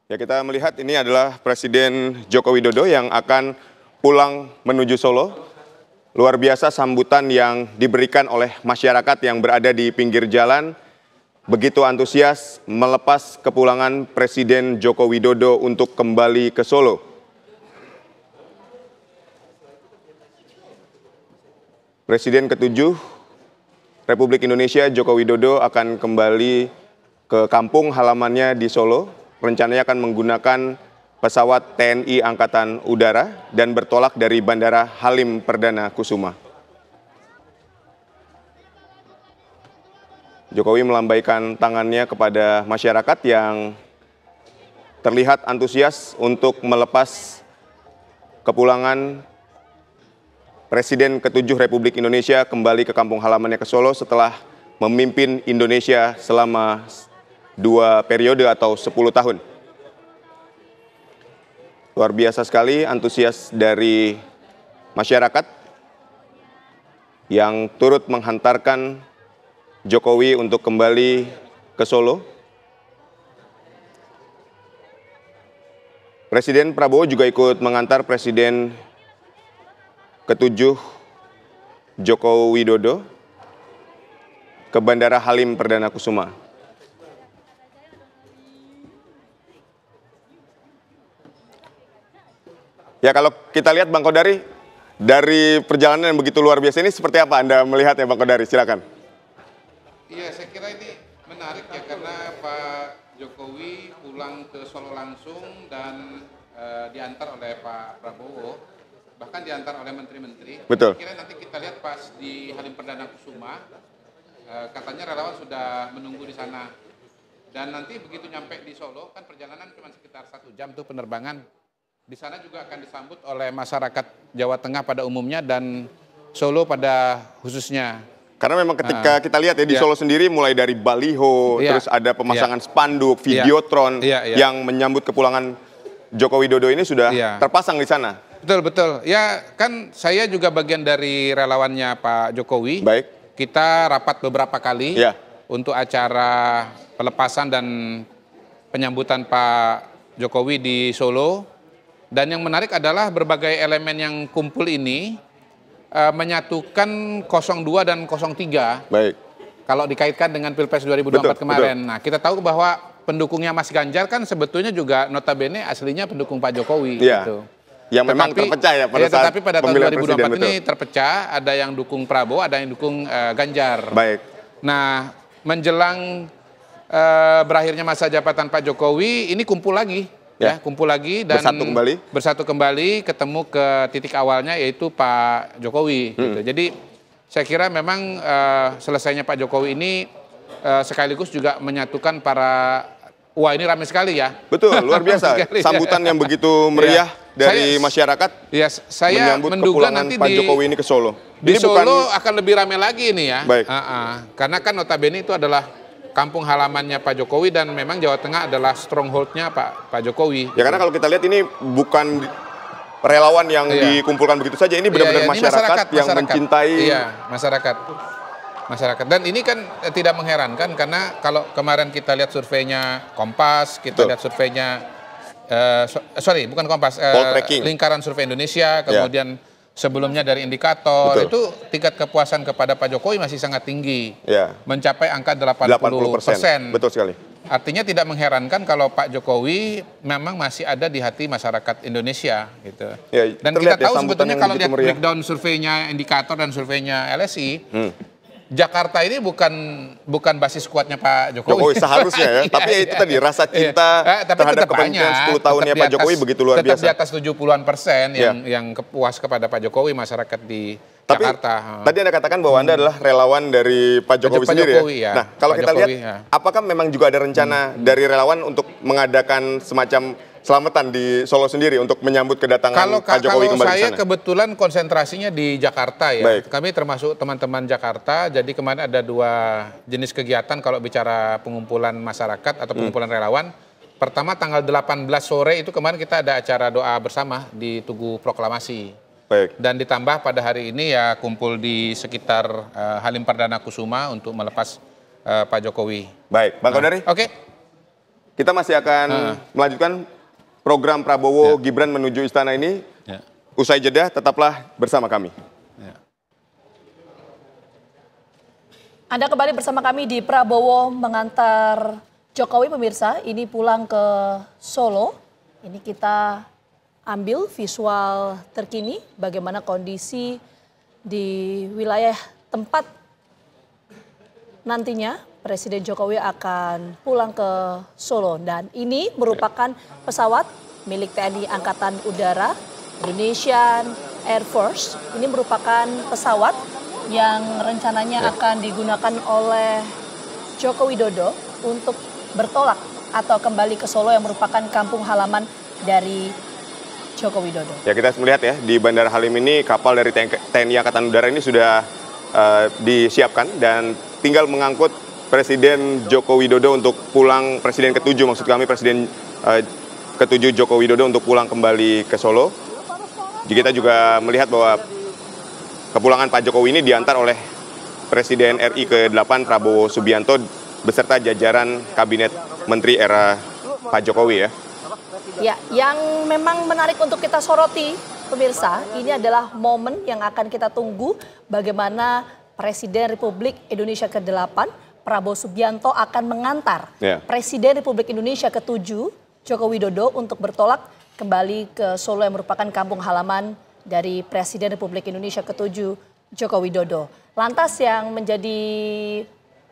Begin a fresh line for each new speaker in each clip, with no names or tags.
Ya, kita melihat ini adalah Presiden Joko Widodo yang akan pulang menuju Solo. Luar biasa sambutan yang diberikan oleh masyarakat yang berada di pinggir jalan. Begitu antusias melepas kepulangan Presiden Joko Widodo untuk kembali ke Solo. Presiden ke-7 Republik Indonesia Joko Widodo akan kembali ke kampung halamannya di Solo. Rencananya akan menggunakan pesawat TNI Angkatan Udara dan bertolak dari Bandara Halim Perdana Kusuma. Jokowi melambaikan tangannya kepada masyarakat yang terlihat antusias untuk melepas kepulangan Presiden ke-7 Republik Indonesia kembali ke kampung halamannya ke Solo setelah memimpin Indonesia selama 2 periode atau 10 tahun. Luar biasa sekali antusias dari masyarakat yang turut menghantarkan Jokowi untuk kembali ke Solo. Presiden Prabowo juga ikut mengantar Presiden ke-7 Joko Widodo ke Bandara Halim Perdana Kusuma. Ya, kalau kita lihat Bang Kodari, dari perjalanan yang begitu luar biasa ini seperti apa Anda melihat ya Bang Kodari? Silakan.
Iya, saya kira ini menarik ya karena Pak Jokowi pulang ke Solo langsung dan diantar oleh Pak Prabowo, bahkan diantar oleh menteri-menteri.
Betul.
Saya kira nanti kita lihat pas di Halim Perdana Kusuma, katanya relawan sudah menunggu di sana. Dan nanti begitu nyampe di Solo, kan perjalanan cuma sekitar 1 jam tuh penerbangan. Di sana juga akan disambut oleh masyarakat Jawa Tengah pada umumnya dan Solo pada khususnya.
Karena memang ketika kita lihat ya di Solo sendiri mulai dari baliho, terus ada pemasangan spanduk, videotron yang menyambut kepulangan Joko Widodo ini sudah terpasang di sana.
Betul, betul. Ya kan saya juga bagian dari relawannya Pak Jokowi.
Baik.
Kita rapat beberapa kali untuk acara pelepasan dan penyambutan Pak Jokowi di Solo. Dan yang menarik adalah berbagai elemen yang kumpul ini menyatukan 02 dan 03. Baik. Kalau dikaitkan dengan Pilpres 2024 kemarin. Betul. Nah, kita tahu bahwa pendukungnya Mas Ganjar kan sebetulnya juga notabene aslinya pendukung Pak Jokowi. Gitu.
Yang memang terpecah ya pada saat
tetapi pada tahun 2024 ini terpecah, ada yang dukung Prabowo, ada yang dukung Ganjar. Baik. Nah, menjelang berakhirnya masa jabatan Pak Jokowi, ini kumpul lagi. Kumpul lagi dan bersatu kembali ketemu ke titik awalnya yaitu Pak Jokowi. Gitu. Jadi saya kira memang selesainya Pak Jokowi ini sekaligus juga menyatukan para, wah ini ramai sekali ya.
Betul, luar biasa. Sambutan yang begitu meriah dari masyarakat.
Ya, saya menduga nanti
Pak Jokowi ini ke Solo.
Di Solo akan lebih ramai lagi ini ya. Baik. Karena kan notabene itu adalah kampung halamannya Pak Jokowi dan memang Jawa Tengah adalah strongholdnya Pak Jokowi.
Ya karena kalau kita lihat ini bukan relawan yang dikumpulkan begitu saja, ini benar-benar masyarakat yang mencintai.
Iya, masyarakat. Dan ini kan tidak mengherankan karena kalau kemarin kita lihat surveinya Kompas, kita lihat surveinya, bukan Kompas, Lingkaran Survei Indonesia, kemudian sebelumnya dari indikator, itu tingkat kepuasan kepada Pak Jokowi masih sangat tinggi, mencapai angka 80%.
Betul sekali.
Artinya tidak mengherankan kalau Pak Jokowi memang masih ada di hati masyarakat Indonesia, gitu. Ya, dan kita tahu sebetulnya kalau lihat breakdown surveinya indikator dan surveinya LSI, Jakarta ini bukan basis kuatnya Pak Jokowi.
Seharusnya ya, tapi itu tadi rasa cinta terhadap kepemimpinan 10 tahunnya Pak Jokowi begitu luar biasa.
Tetap di atas 70-an% yang puas kepada Pak Jokowi masyarakat di Jakarta.
Tadi Anda katakan bahwa Anda adalah relawan dari Pak Jokowi sendiri ya? Nah, kalau kita lihat, apakah memang juga ada rencana dari relawan untuk mengadakan semacam selamatan di Solo sendiri untuk menyambut kedatangan Pak Jokowi kembali ke sana?
Kalau saya kebetulan konsentrasinya di Jakarta ya. Baik. Kami termasuk teman-teman Jakarta, jadi kemarin ada 2 jenis kegiatan kalau bicara pengumpulan masyarakat atau pengumpulan relawan. Pertama tanggal 18 sore itu kemarin kita ada acara doa bersama di Tugu Proklamasi. Baik. Dan ditambah pada hari ini ya kumpul di sekitar Halim Perdana Kusuma untuk melepas Pak Jokowi.
Baik, Bang Kodari.
Oke.
kita masih akan melanjutkan program Prabowo Gibran menuju istana ini. Usai jeda, tetaplah bersama kami.
Anda kembali bersama kami di Prabowo mengantar Jokowi, pemirsa. Ini pulang ke Solo. Ini kita ambil visual terkini bagaimana kondisi di wilayah tempat nantinya Presiden Jokowi akan pulang ke Solo. Dan ini merupakan pesawat milik TNI Angkatan Udara, Indonesian Air Force. Ini merupakan pesawat yang rencananya akan digunakan oleh Joko Widodo untuk bertolak atau kembali ke Solo yang merupakan kampung halaman dari Joko Widodo.
Ya, kita melihat ya di Bandara Halim ini kapal dari TNI Angkatan Udara ini sudah disiapkan dan tinggal mengangkut Presiden Joko Widodo untuk pulang, Presiden ke-7 maksud kami, Presiden ke-7 Joko Widodo untuk pulang kembali ke Solo. Kita juga melihat bahwa kepulangan Pak Jokowi ini diantar oleh Presiden RI ke-8 Prabowo Subianto beserta jajaran Kabinet Menteri era Pak Jokowi ya.
Ya, yang memang menarik untuk kita soroti, pemirsa, ini adalah momen yang akan kita tunggu bagaimana Presiden Republik Indonesia ke-8 Prabowo Subianto akan mengantar Presiden Republik Indonesia ke-7 Joko Widodo untuk bertolak kembali ke Solo yang merupakan kampung halaman dari Presiden Republik Indonesia ke-7 Joko Widodo. Lantas yang menjadi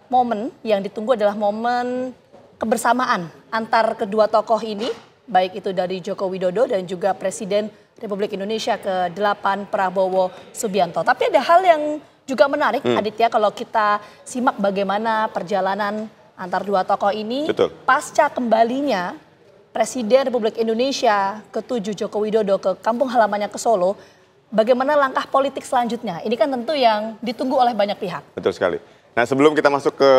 momen yang ditunggu adalah momen kebersamaan antar kedua tokoh ini, baik itu dari Joko Widodo dan juga Presiden Republik Indonesia ke-8 Prabowo Subianto. Tapi ada hal yang juga menarik, Aditya, kalau kita simak bagaimana perjalanan antar dua tokoh ini.
Betul.
Pasca kembalinya Presiden Republik Indonesia ke-7 Joko Widodo ke kampung halamannya ke Solo, bagaimana langkah politik selanjutnya? Ini kan tentu yang ditunggu oleh banyak pihak.
Betul sekali. Nah, sebelum kita masuk ke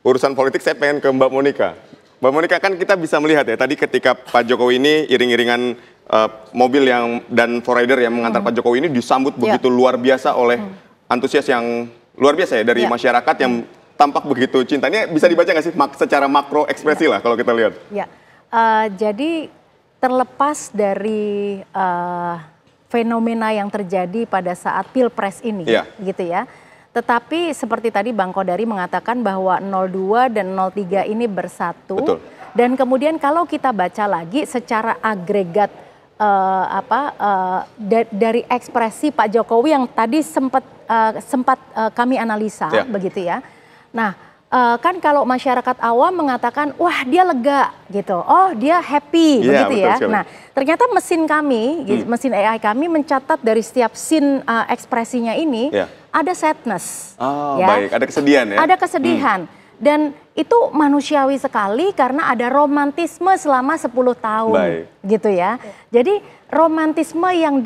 urusan politik, saya pengen ke Mbak Monika. Mbak Monika, kan kita bisa melihat ya, tadi ketika Pak Jokowi ini iring-iringan mobil dan forrider yang mengantar Pak Jokowi ini disambut begitu luar biasa oleh antusias yang luar biasa ya dari masyarakat yang tampak begitu cinta. Ini bisa dibaca nggak sih secara makro ekspresi lah kalau kita lihat?
Ya, jadi terlepas dari fenomena yang terjadi pada saat Pilpres ini, gitu ya. Tetapi seperti tadi Bang Kodari mengatakan bahwa 02 dan 03 ini bersatu. Betul. Dan kemudian kalau kita baca lagi secara agregat dari ekspresi Pak Jokowi yang tadi sempat kami analisa, begitu ya. Nah, kan kalau masyarakat awam mengatakan, wah dia lega gitu, oh dia happy, begitu ya. Sekali. Nah, ternyata mesin kami, mesin AI kami mencatat dari setiap scene ekspresinya ini ada sadness.
Oh, baik, ada kesedihan ya.
Ada kesedihan. Dan itu manusiawi sekali karena ada romantisme selama 10 tahun, gitu ya. Jadi romantisme yang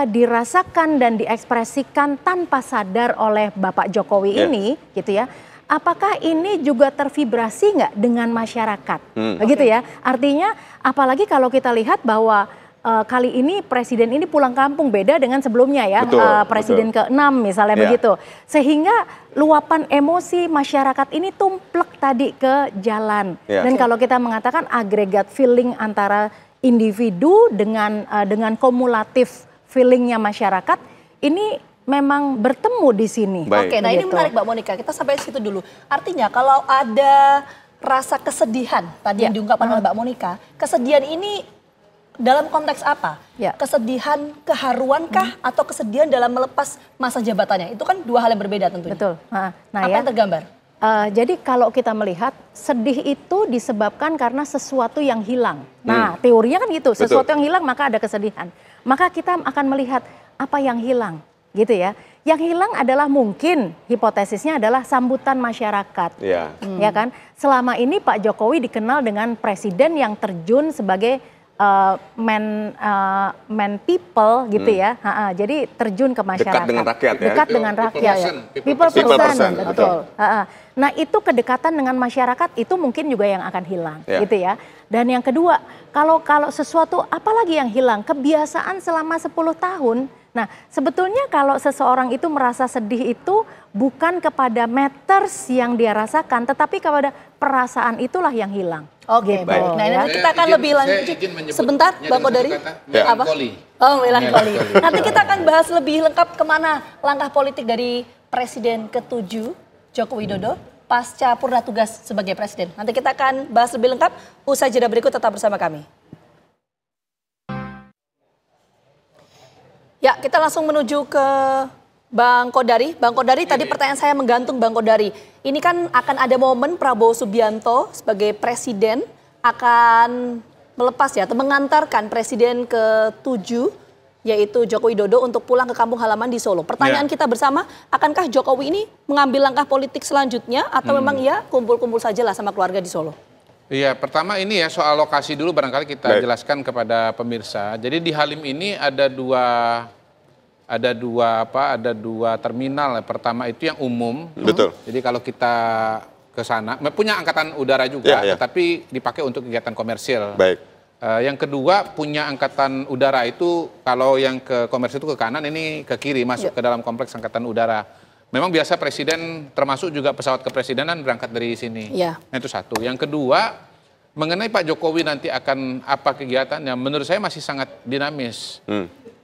dirasakan dan diekspresikan tanpa sadar oleh Bapak Jokowi ini, gitu ya. Apakah ini juga tervibrasi nggak dengan masyarakat, begitu ya? Artinya, apalagi kalau kita lihat bahwa kali ini presiden ini pulang kampung beda dengan sebelumnya ya, presiden ke-6 misalnya begitu. Sehingga luapan emosi masyarakat ini tumplek tadi ke jalan. Dan kalau kita mengatakan agregat feeling antara individu dengan kumulatif feelingnya masyarakat, ini memang bertemu di sini.
Oke, nah ini menarik Mbak Monika, kita sampai situ dulu. Artinya kalau ada rasa kesedihan tadi yang diungkapkan oleh Mbak Monika, kesedihan ini dalam konteks apa? Kesedihan keharuankah atau kesedihan dalam melepas masa jabatannya? Itu kan dua hal yang berbeda tentunya.
Betul. Nah,
apa yang tergambar?
Jadi kalau kita melihat sedih itu disebabkan karena sesuatu yang hilang. Nah, teorinya kan gitu, sesuatu yang hilang maka ada kesedihan. Maka kita akan melihat apa yang hilang, gitu ya. Yang hilang adalah mungkin hipotesisnya adalah sambutan masyarakat. Ya kan? Selama ini Pak Jokowi dikenal dengan presiden yang terjun sebagai man people gitu ya. Jadi terjun ke masyarakat.
Dekat dengan rakyat ya.
Dekat dengan rakyat. People person. Betul. Nah, itu kedekatan dengan masyarakat itu mungkin juga yang akan hilang gitu ya. Dan yang kedua, kalau sesuatu apalagi yang hilang, kebiasaan selama 10 tahun Nah, sebetulnya kalau seseorang itu merasa sedih itu bukan kepada matters yang dia rasakan, tetapi kepada perasaan itulah yang hilang.
Oke, baik. Nah, nanti kita akan lebih lanjut. Sebentar, Bang Kodari. Apa? Oh, melankoli. Nanti kita akan bahas lebih lengkap kemana langkah politik dari Presiden ke-7 Joko Widodo pasca purna tugas sebagai presiden. Nanti kita akan bahas lebih lengkap. Usai jeda berikut, tetap bersama kami. Ya, kita langsung menuju ke Bang Kodari. Bang Kodari, tadi pertanyaan saya menggantung Bang Kodari. Ini kan akan ada momen Prabowo Subianto sebagai presiden akan melepas ya, atau mengantarkan presiden ke-7 yaitu Joko Widodo untuk pulang ke kampung halaman di Solo. Pertanyaan kita bersama, akankah Jokowi ini mengambil langkah politik selanjutnya atau memang ya kumpul-kumpul saja lah sama keluarga di Solo?
Iya, pertama ini ya soal lokasi dulu barangkali kita jelaskan kepada pemirsa. Jadi di Halim ini ada dua terminal. Pertama itu yang umum.
Betul.
Jadi kalau kita ke sana, punya angkatan udara juga, tetapi dipakai untuk kegiatan komersil.
Baik.
Yang kedua punya angkatan udara itu kalau yang ke komersil itu ke kanan, ini ke kiri masuk ke dalam kompleks angkatan udara. Memang biasa presiden termasuk juga pesawat kepresidenan berangkat dari sini. Nah, itu satu. Yang kedua, mengenai Pak Jokowi nanti akan apa kegiatannya, menurut saya masih sangat dinamis.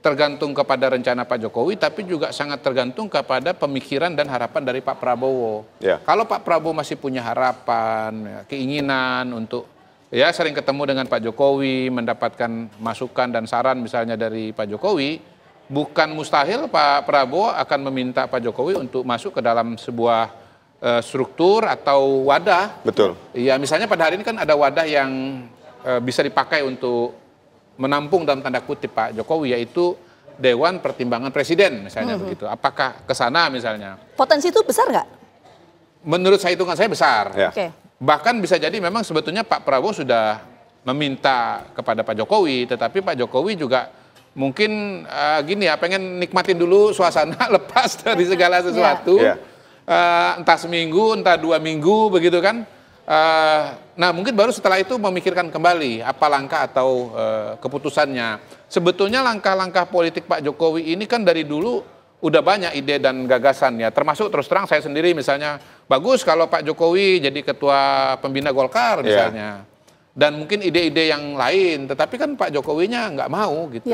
Tergantung kepada rencana Pak Jokowi, tapi juga sangat tergantung kepada pemikiran dan harapan dari Pak Prabowo. Kalau Pak Prabowo masih punya harapan, keinginan untuk ya sering ketemu dengan Pak Jokowi, mendapatkan masukan dan saran misalnya dari Pak Jokowi, bukan mustahil Pak Prabowo akan meminta Pak Jokowi untuk masuk ke dalam sebuah struktur atau wadah. Betul. Ya misalnya pada hari ini kan ada wadah yang bisa dipakai untuk menampung dalam tanda kutip Pak Jokowi, yaitu Dewan Pertimbangan Presiden misalnya begitu. Apakah ke sana misalnya?
Potensi itu besar nggak?
Menurut saya hitungan saya besar. Bahkan bisa jadi memang sebetulnya Pak Prabowo sudah meminta kepada Pak Jokowi, tetapi Pak Jokowi juga mungkin gini ya, pengen nikmatin dulu suasana lepas dari segala sesuatu. Entah seminggu, entah 2 minggu begitu kan. Nah mungkin baru setelah itu memikirkan kembali apa langkah atau keputusannya. Sebetulnya langkah-langkah politik Pak Jokowi ini kan dari dulu udah banyak ide dan gagasan ya. Termasuk terus terang saya sendiri misalnya, bagus kalau Pak Jokowi jadi ketua pembina Golkar misalnya. Dan mungkin ide-ide yang lain, tetapi kan Pak Jokowinya nggak mau gitu.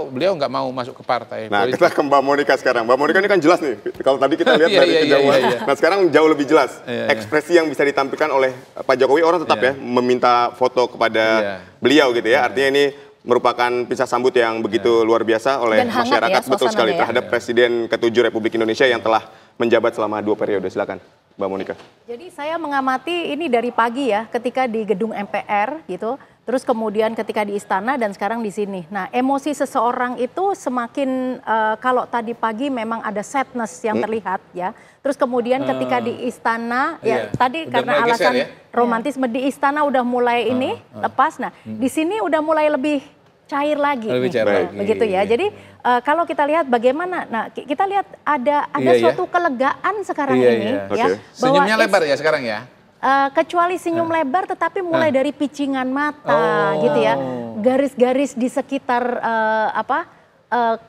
Beliau nggak mau masuk ke partai.
Nah, kita ke Mbak Monika sekarang. Mbak Monika ini kan jelas nih. Kalau tadi kita lihat dari kejauhan. Nah, sekarang jauh lebih jelas. Ekspresi yang bisa ditampilkan oleh Pak Jokowi, orang tetap ya meminta foto kepada beliau gitu ya. Artinya ini merupakan pisah sambut yang begitu luar biasa oleh masyarakat. Betul sekali terhadap Presiden ke-7 Republik Indonesia yang telah menjabat selama 2 periode. Silakan Mbak Monika.
Jadi saya mengamati ini dari pagi ya, ketika di gedung MPR gitu, terus kemudian ketika di istana dan sekarang di sini. Nah, emosi seseorang itu semakin kalau tadi pagi memang ada sadness yang terlihat ya. Terus kemudian ketika di istana ya tadi karena alasan romantisme di istana udah mulai ini lepas. Nah, di sini udah mulai lebih cair lagi, begitu ya. Jadi kalau kita lihat bagaimana, nah kita lihat ada suatu kelegaan sekarang ini, ya.
Senyumnya lebar ya sekarang ya.
Kecuali senyum lebar, tetapi mulai dari picingan mata, gitu ya. Garis-garis di sekitar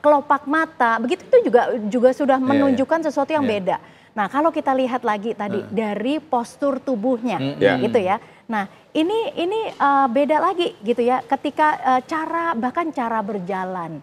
kelopak mata, begitu itu juga sudah menunjukkan sesuatu yang beda. Nah kalau kita lihat lagi tadi dari postur tubuhnya, gitu ya. Nah ini beda lagi gitu ya, ketika bahkan cara berjalan.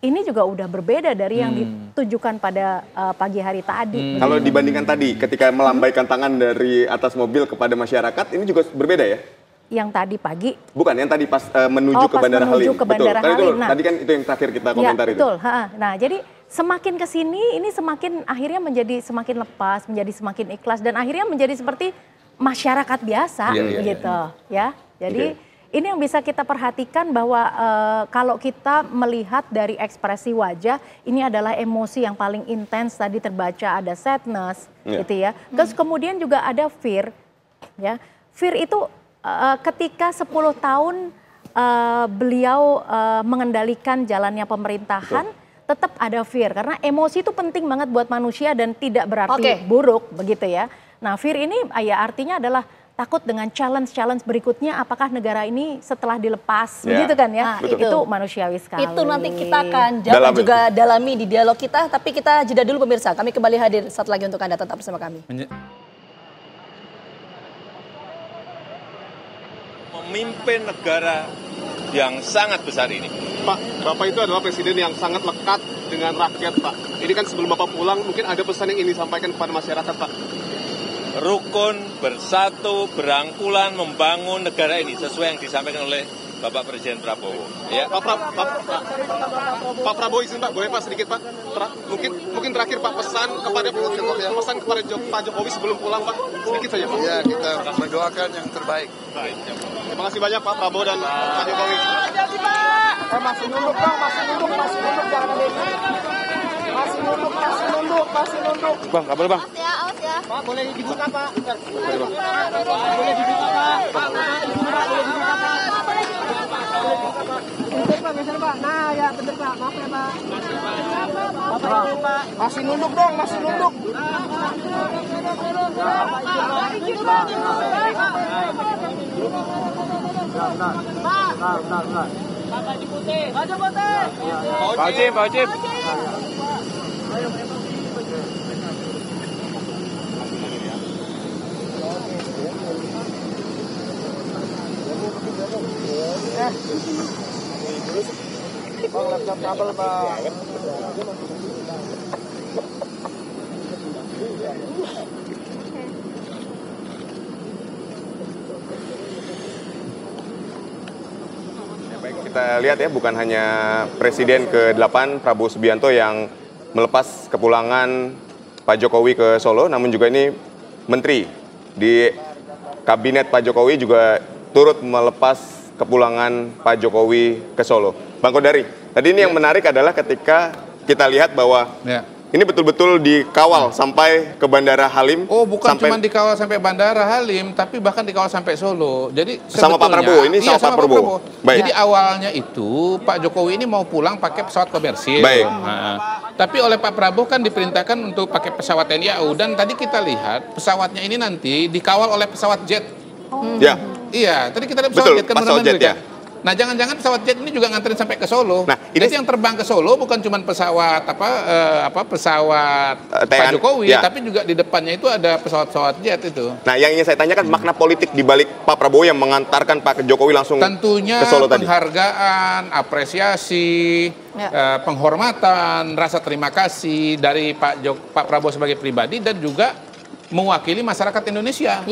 Ini juga udah berbeda dari yang ditujukan pada pagi hari tadi.
Kalau dibandingkan tadi ketika melambaikan tangan dari atas mobil kepada masyarakat, ini juga berbeda ya?
Yang tadi pagi?
Bukan, yang tadi pas menuju ke Bandara Halim.
Betul.
Halim. Nah, tadi kan itu yang terakhir kita komentar itu.
Betul. Nah jadi semakin ke sini ini semakin akhirnya menjadi semakin lepas, menjadi semakin ikhlas dan akhirnya menjadi seperti masyarakat biasa gitu ya. Jadi ini yang bisa kita perhatikan bahwa kalau kita melihat dari ekspresi wajah, ini adalah emosi yang paling intens tadi terbaca, ada sadness gitu ya. Terus kemudian juga ada fear ya. Fear itu ketika 10 tahun beliau mengendalikan jalannya pemerintahan, tetap ada fear karena emosi itu penting banget buat manusia dan tidak berarti buruk begitu ya. Nah, fear ini ya artinya adalah takut dengan challenge berikutnya, apakah negara ini setelah dilepas, begitu kan ya?
Nah,
itu manusiawi sekali.
Itu nanti kita akan juga dalami di dialog kita, tapi kita jeda dulu pemirsa. Kami kembali hadir saat lagi untuk Anda, tetap bersama kami.
Memimpin negara yang sangat besar ini.
Pak, Bapak itu adalah presiden yang sangat lekat dengan rakyat, Pak. Ini kan sebelum Bapak pulang, mungkin ada pesan yang ingin disampaikan kepada masyarakat, Pak.
Rukun, bersatu, berangkulan, membangun negara ini sesuai yang disampaikan oleh Bapak Presiden Prabowo. Ya.
Pak Prabowo izin Pak, boleh Pak sedikit Pak? Mungkin terakhir Pak, pesan kepada Pak Jokowi sebelum pulang Pak, sedikit saja Pak.
Ya, kita mendoakan yang terbaik.
Baik. Terima kasih banyak Pak Prabowo dan Pak Jokowi.
Masih nunduk Bang, masih nunduk, jangan masih nunduk.
Bang, kabar Bang?
Awas ya. Pak, boleh dibuka Pak.
Boleh Bang.
Boleh dibuka Pak. Boleh dibuka Pak. Geser Pak. Nah ya bener Pak, maaf ya Pak. Masih nunduk dong, masih nunduk.
Pak Ojim.
Bang, laptop kabel Bang.
Baik, kita lihat ya, bukan hanya Presiden ke-8 Prabowo Subianto yang melepas kepulangan Pak Jokowi ke Solo, namun juga ini Menteri di Kabinet Pak Jokowi juga turut melepas kepulangan Pak Jokowi ke Solo. Bang Kodari, tadi ini yang menarik adalah ketika kita lihat bahwa ini betul-betul dikawal sampai ke Bandara Halim.
Oh, bukan cuma dikawal sampai Bandara Halim, tapi bahkan dikawal sampai Solo. Jadi
sama Pak Prabowo, ini sama Pak Prabowo.
Jadi awalnya itu Pak Jokowi ini mau pulang pakai pesawat komersil.
Baik.
Nah, tapi oleh Pak Prabowo kan diperintahkan untuk pakai pesawat TNI AU, dan tadi kita lihat pesawatnya ini nanti dikawal oleh pesawat jet.
Ya.
Iya, tadi kita lihat pesawat jet kan,
pesawat jet ya.
Nah, jangan-jangan pesawat jet ini juga nganterin sampai ke Solo.
Nah, ini
jadi yang terbang ke Solo bukan cuma pesawat pesawat Pak Jokowi, tapi juga di depannya itu ada pesawat-pesawat jet itu.
Nah, yang ingin saya tanyakan makna politik di balik Pak Prabowo yang mengantarkan Pak Jokowi langsung
tentunya
ke Solo tadi.
Penghargaan, apresiasi, penghormatan, rasa terima kasih dari Pak Prabowo sebagai pribadi dan juga mewakili masyarakat Indonesia.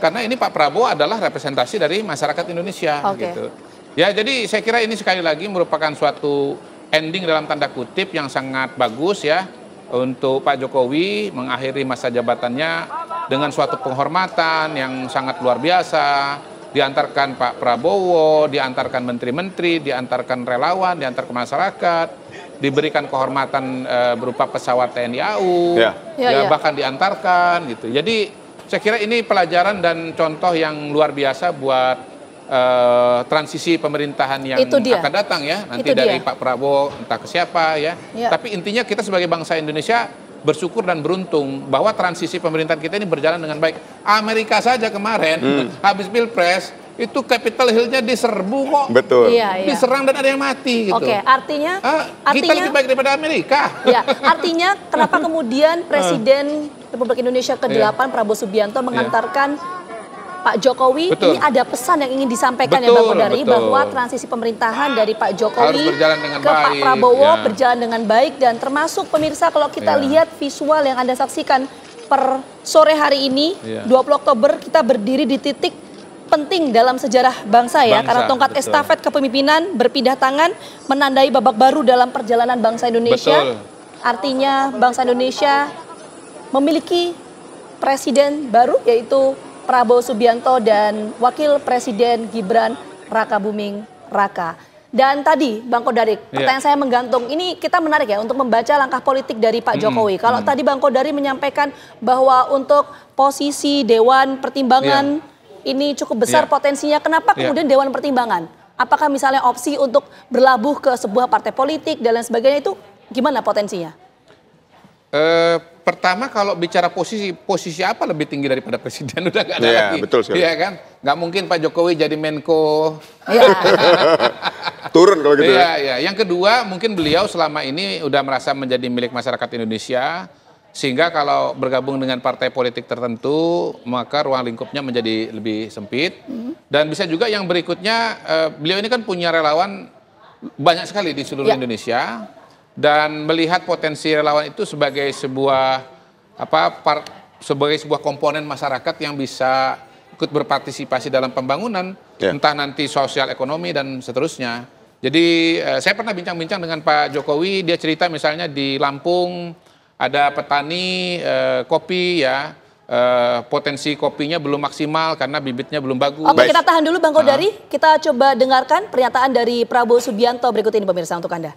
Karena ini Pak Prabowo adalah representasi dari masyarakat Indonesia. Gitu. Ya, jadi saya kira ini sekali lagi merupakan suatu ending dalam tanda kutip yang sangat bagus ya untuk Pak Jokowi mengakhiri masa jabatannya dengan suatu penghormatan yang sangat luar biasa. Diantarkan Pak Prabowo, diantarkan menteri-menteri, diantarkan relawan, diantarkan masyarakat, diberikan kehormatan berupa pesawat TNI AU, bahkan diantarkan gitu. Jadi saya kira ini pelajaran dan contoh yang luar biasa buat transisi pemerintahan yang akan datang ya. Nanti dari Pak Prabowo entah ke siapa ya. Tapi intinya kita sebagai bangsa Indonesia bersyukur dan beruntung bahwa transisi pemerintahan kita ini berjalan dengan baik. Amerika saja kemarin habis Pilpres itu Capitol Hill-nya diserbu kok.
Betul.
Diserang dan ada yang mati gitu.
Artinya
kita lebih baik daripada Amerika.
Ya, artinya kenapa kemudian Presiden Republik Indonesia ke-8 Prabowo Subianto mengantarkan Pak Jokowi, ini ada pesan yang ingin disampaikan ya Bang Kodari, bahwa transisi pemerintahan dari Pak Jokowi ke Pak Prabowo berjalan dengan baik, dan termasuk pemirsa kalau kita lihat visual yang Anda saksikan per sore hari ini, 20 Oktober kita berdiri di titik penting dalam sejarah bangsa ya, karena tongkat estafet kepemimpinan berpindah tangan menandai babak baru dalam perjalanan bangsa Indonesia. Artinya bangsa Indonesia memiliki presiden baru yaitu Prabowo Subianto dan Wakil Presiden Gibran Rakabuming Raka. Dan tadi Bang Kodari, pertanyaan saya menggantung, ini kita menarik ya untuk membaca langkah politik dari Pak Jokowi. Kalau tadi Bang Kodari menyampaikan bahwa untuk posisi Dewan Pertimbangan ini cukup besar potensinya, kenapa kemudian Dewan Pertimbangan? Apakah misalnya opsi untuk berlabuh ke sebuah partai politik dan lain sebagainya, itu gimana potensinya?
Pertama kalau bicara posisi apa lebih tinggi daripada presiden udah nggak ada lagi.
Betul sekali.
Iya kan? Nggak mungkin Pak Jokowi jadi Menko.
Turun kalau gitu.
Iya. Yang kedua mungkin beliau selama ini udah merasa menjadi milik masyarakat Indonesia, sehingga kalau bergabung dengan partai politik tertentu maka ruang lingkupnya menjadi lebih sempit. Dan bisa juga yang berikutnya, beliau ini kan punya relawan banyak sekali di seluruh Indonesia. Dan melihat potensi relawan itu sebagai sebuah komponen masyarakat yang bisa ikut berpartisipasi dalam pembangunan, entah nanti sosial ekonomi dan seterusnya. Jadi saya pernah bincang-bincang dengan Pak Jokowi, dia cerita misalnya di Lampung ada petani kopi ya, potensi kopinya belum maksimal karena bibitnya belum bagus.
Oke, kita tahan dulu Bang Kodari, kita coba dengarkan pernyataan dari Prabowo Subianto berikut ini pemirsa untuk Anda.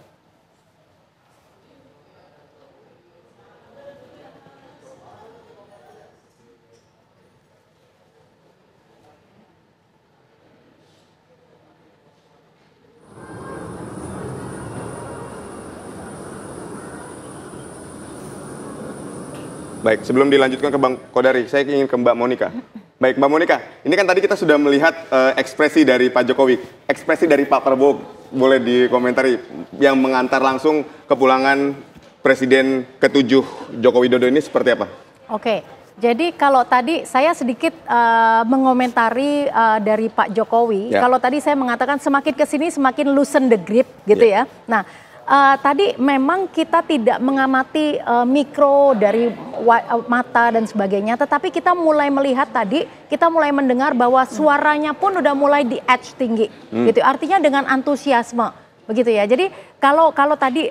Baik, sebelum dilanjutkan ke Bang Kodari, saya ingin ke Mbak Monika. Baik, Mbak Monika, ini kan tadi kita sudah melihat ekspresi dari Pak Jokowi. Ekspresi dari Pak Prabowo boleh dikomentari yang mengantar langsung kepulangan Presiden ke-7 Joko Widodo ini seperti apa?
Oke, jadi kalau tadi saya sedikit mengomentari dari Pak Jokowi. Kalau tadi saya mengatakan semakin kesini semakin loosen the grip gitu ya. Nah, tadi memang kita tidak mengamati mikro dari mata dan sebagainya, tetapi kita mulai melihat tadi, kita mulai mendengar bahwa suaranya pun udah mulai di edge tinggi, gitu. Artinya dengan antusiasme, begitu ya. Jadi kalau tadi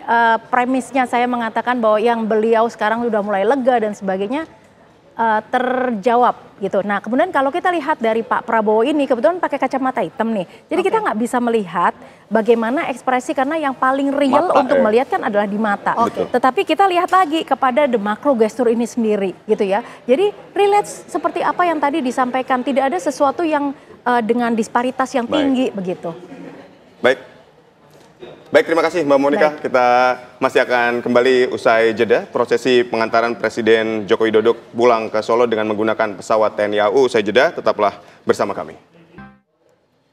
premisnya saya mengatakan bahwa yang beliau sekarang sudah mulai lega dan sebagainya, terjawab gitu. Nah kemudian kalau kita lihat dari Pak Prabowo ini kebetulan pakai kacamata hitam nih. Jadi kita nggak bisa melihat bagaimana ekspresi karena yang paling real untuk melihat kan adalah di mata. Tetapi kita lihat lagi kepada the macro gesture ini sendiri gitu ya. Jadi relate seperti apa yang tadi disampaikan. Tidak ada sesuatu yang dengan disparitas yang tinggi begitu.
Baik, terima kasih Mbak Monika. Kita masih akan kembali usai jeda prosesi pengantaran Presiden Joko Widodo pulang ke Solo dengan menggunakan pesawat TNI AU. Usai jeda, tetaplah bersama kami.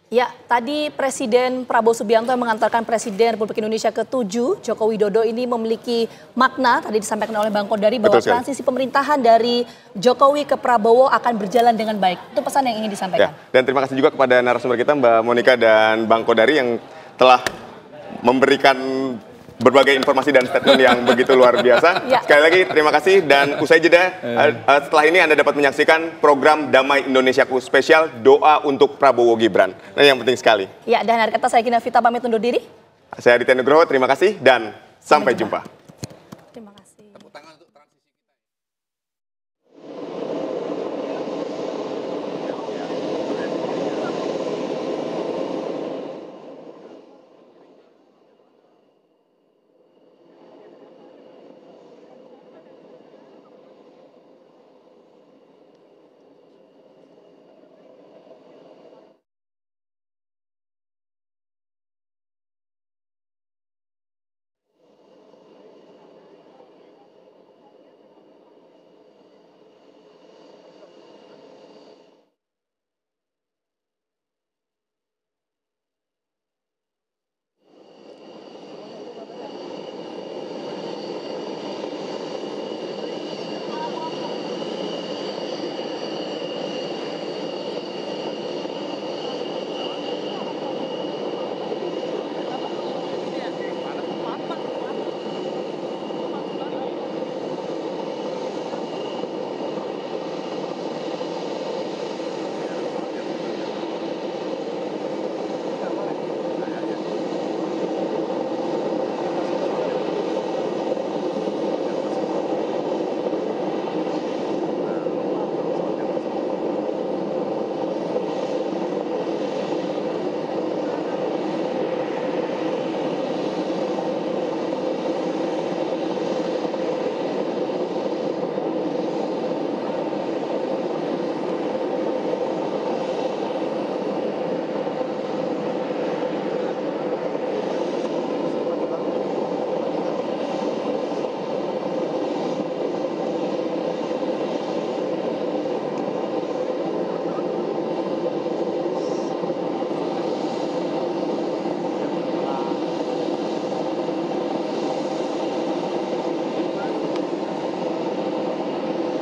Ya, tadi Presiden Prabowo Subianto yang mengantarkan Presiden Republik Indonesia ke-7 Joko Widodo ini memiliki makna, tadi disampaikan oleh Bang Kodari, bahwa transisi pemerintahan dari Jokowi ke Prabowo akan berjalan dengan baik. Itu pesan yang ingin disampaikan.
Dan terima kasih juga kepada narasumber kita Mbak Monika dan Bang Kodari yang telah memberikan berbagai informasi dan statement yang begitu luar biasa. Sekali lagi terima kasih dan usai jeda setelah ini Anda dapat menyaksikan program Damai Indonesiaku spesial Doa untuk Prabowo Gibran. Nah, yang penting sekali.
Ya, dan hari kata saya Gina Vita pamit undur diri.
Saya Aditya Nugroho, terima kasih dan sampai jumpa.